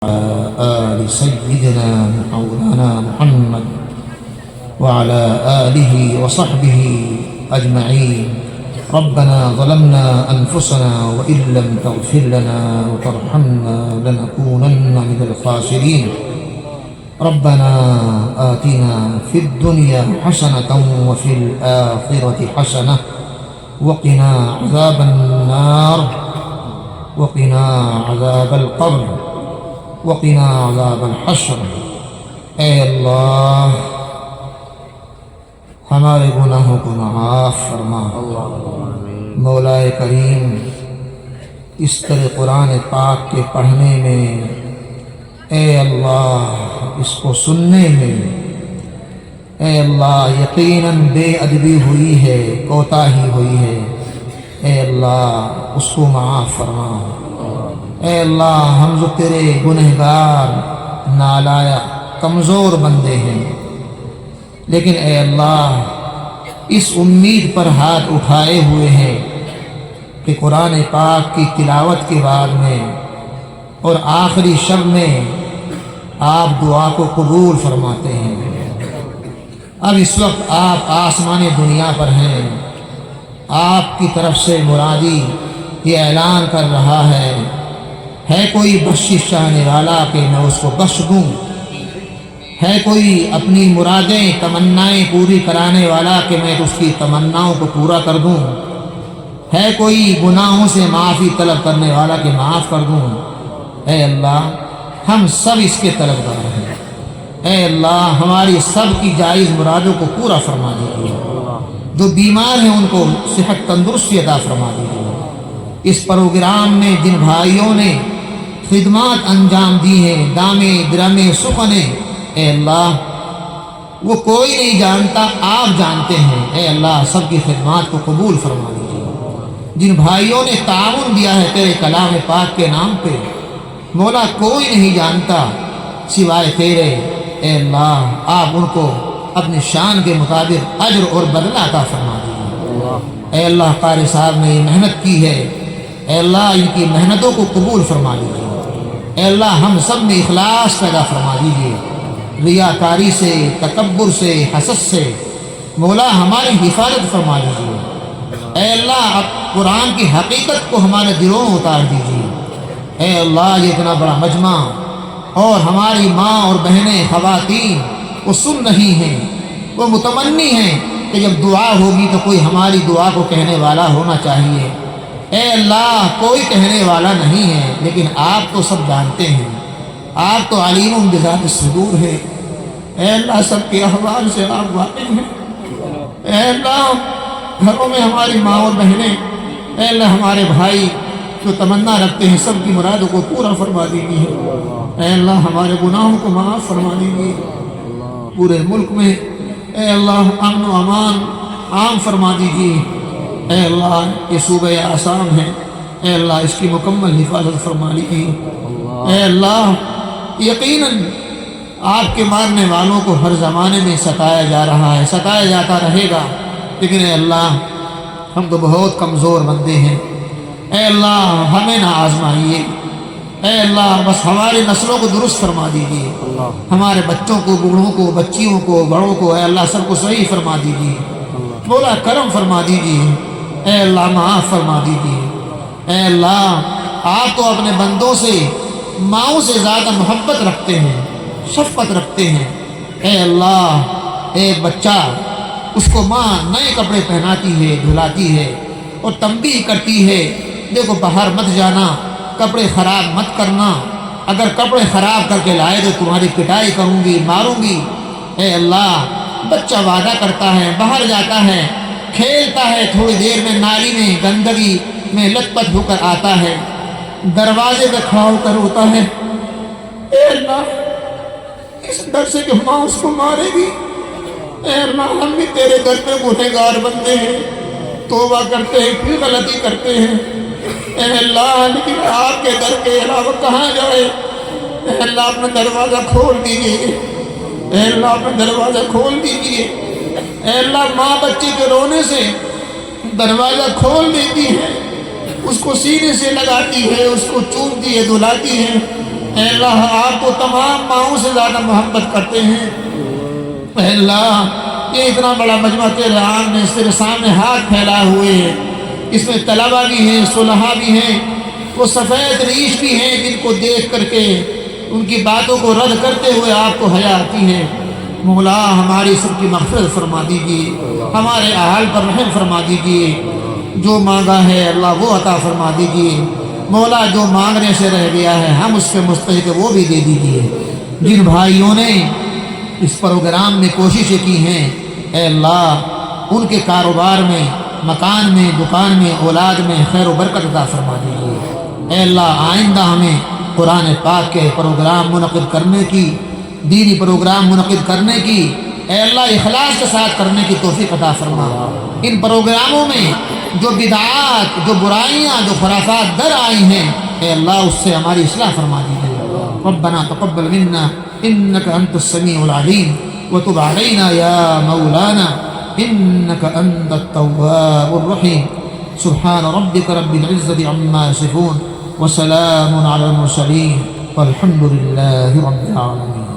آل سيدنا مولانا محمد وعلى آله وصحبه أجمعين. ربنا ظلمنا أنفسنا وإن لم تغفر لنا وترحمنا لنكونن من الخاسرين. ربنا آتنا في الدنيا حسنة وفي الآخرة حسنة وقنا عذاب النار وقنا عذاب القبر وقنا عذاب الحشر. اے اللہ ہمارے گناہوں کو معاف فرما. مولا کریم اس طرح قرآن پاک کے پڑھنے میں، اے اللہ اس کو سننے میں، اے اللہ یقیناً بے ادبی ہوئی ہے، کوتاہی ہوئی ہے، اے اللہ اس کو معاف فرما. اے اللہ ہم جو تیرے گنہگار نالائق کمزور بندے ہیں، لیکن اے اللہ اس امید پر ہاتھ اٹھائے ہوئے ہیں کہ قرآن پاک کی تلاوت کے بعد میں اور آخری شب میں آپ دعا کو قبول فرماتے ہیں. اب اس وقت آپ آسمان دنیا پر ہیں، آپ کی طرف سے مرادی یہ اعلان کر رہا ہے کوئی بخشش چاہنے والا کہ میں اس کو بخش دوں؟ ہے کوئی اپنی مرادیں تمنائیں پوری کرانے والا کہ میں اس کی تمناؤں کو پورا کر دوں؟ ہے کوئی گناہوں سے معافی طلب کرنے والا کہ معاف کر دوں؟ اے اللہ ہم سب اس کے طلبگار ہیں. اے اللہ ہماری سب کی جائز مرادوں کو پورا فرما دیجیے. جو بیمار ہیں ان کو صحت تندرستی عطا فرما دیجیے. اس پروگرام میں جن بھائیوں نے خدمات انجام دی ہیں، دامے درمے سخنے، اے اللہ وہ کوئی نہیں جانتا، آپ جانتے ہیں. اے اللہ سب کی خدمات کو قبول فرما دیجیے. جن بھائیوں نے تعاون دیا ہے تیرے کلام پاک کے نام پہ، مولا کوئی نہیں جانتا سوائے تیرے. اے اللہ آپ ان کو اپنی شان کے مطابق اجر اور بدلہ عطا فرما دیجیے. اے اللہ قاری صاحب نے یہ محنت کی ہے، اے اللہ ان کی محنتوں کو قبول فرما دیجیے. اے اللہ ہم سب میں اخلاص پیدا فرما دیجیے. ریاکاری سے، تکبر سے، حسد سے مولا ہماری حفاظت فرما دیجیے. اے اللہ اب قرآن کی حقیقت کو ہمارے دلوں میں اتار دیجیے. اے اللہ یہ اتنا بڑا مجمع اور ہماری ماں اور بہنیں خواتین وہ سن رہی ہیں، وہ متمنی ہیں کہ جب دعا ہوگی تو کوئی ہماری دعا کو کہنے والا ہونا چاہیے. اے اللہ کوئی کہنے والا نہیں ہے، لیکن آپ تو سب جانتے ہیں، آپ تو علیم بذات الصدور ہے. اے اللہ سب کے احوال سے آپ واقف ہیں. اے اللہ گھروں میں ہماری ماں اور بہنیں، اے اللہ ہمارے بھائی جو تمنا رکھتے ہیں سب کی مرادوں کو پورا فرما دیجیے. اے اللہ ہمارے گناہوں کو معاف فرما دیجیے. پورے ملک میں اے اللہ امن و امان عام فرما دیجیے. اے اللہ یہ صوبہ آسام ہے، اے اللہ اس کی مکمل حفاظت فرما لیجیے. اے اللہ یقیناً آپ کے مارنے والوں کو ہر زمانے میں ستایا جا رہا ہے، ستایا جاتا رہے گا، لیکن اے اللہ ہم تو بہت کمزور بندے ہیں. اے اللہ ہمیں نہ آزمائیے. اے اللہ بس ہماری نسلوں کو درست فرما دیجیے. ہمارے بچوں کو، بوڑھوں کو، بچیوں کو، بڑوں کو اے اللہ سب کو صحیح فرما دیجیے. مولا کرم فرما دیجیے. اے اللہ معاف فرما دیجیے. اے اللہ آپ تو اپنے بندوں سے ماؤں سے زیادہ محبت رکھتے ہیں، شفقت رکھتے ہیں. اے اللہ ایک بچہ اس کو ماں نئے کپڑے پہناتی ہے، دھلاتی ہے اور تنبیہ کرتی ہے دیکھو باہر مت جانا، کپڑے خراب مت کرنا، اگر کپڑے خراب کر کے لائے تو تمہاری پٹائی کروں گی، ماروں گی. اے اللہ بچہ وعدہ کرتا ہے، باہر جاتا ہے، کھیلتا ہے، تھوڑی دیر میں نالی میں گندگی میں لت پت ہو کر آتا ہے، دروازے پہ کھڑا ہو کر روتا ہے. اے اللہ اس ڈر سے کہ ماں اس کو مارے گی. اے اللہ ہم بھی تیرے در پہ گنہگار بندے ہیں، توبہ کرتے ہیں، پھر غلطی کرتے ہیں. اے اللہ لیکن آپ کے در کے علاوہ کہاں جائے. اے اللہ اپنا دروازہ کھول دیجیے. اے اللہ اپنا دروازہ کھول دیجیے. اے اللہ ماں بچے کے رونے سے دروازہ کھول دیتی ہے، اس کو سینے سے لگاتی ہے، اس کو چومتی ہے، دھلاتی ہے. اے اللہ آپ تو تمام ماؤں سے زیادہ محبت کرتے ہیں۔ اے اللہ یہ اتنا بڑا مجمع تیرے عام نے تیرے سامنے ہاتھ پھیلائے ہوئے ہیں، اس میں طلبہ بھی ہیں، صلحاء بھی ہیں، وہ سفید ریش بھی ہیں جن کو دیکھ کر کے ان کی باتوں کو رد کرتے ہوئے آپ کو حیا آتی ہے۔ مولا ہماری سب کی مغفرت فرما دیجیے، ہمارے اہل پر رحم فرما دیجیے، جو مانگا ہے اللہ وہ عطا فرما دیجیے۔ مولا جو مانگنے سے رہ گیا ہے ہم اس کے مستحق وہ بھی دے دیجیے۔ جن بھائیوں نے اس پروگرام میں کوششیں کی ہیں اے اللہ ان کے کاروبار میں، مکان میں، دکان میں، اولاد میں خیر و برکت عطا فرما دیجیے۔ اے اللہ آئندہ ہمیں قرآن پاک کے پروگرام منعقد کرنے کی، دینی پروگرام منعقد کرنے کی، اے اللہ اخلاص کے ساتھ کرنے کی توفیق عطا فرما۔ ان پروگراموں میں جو بدعات، جو برائیاں، جو خرافات در آئی ہیں اے اللہ اس سے ہماری اصلاح فرما دیجیے۔ ربنا تقبل منا انك انت السميع العليم وتب علينا يا مولانا انك انت التواب الرحيم۔ سبحان ربك رب العزة عما يصفون وسلام على المرسلين والحمد لله رب العالمين۔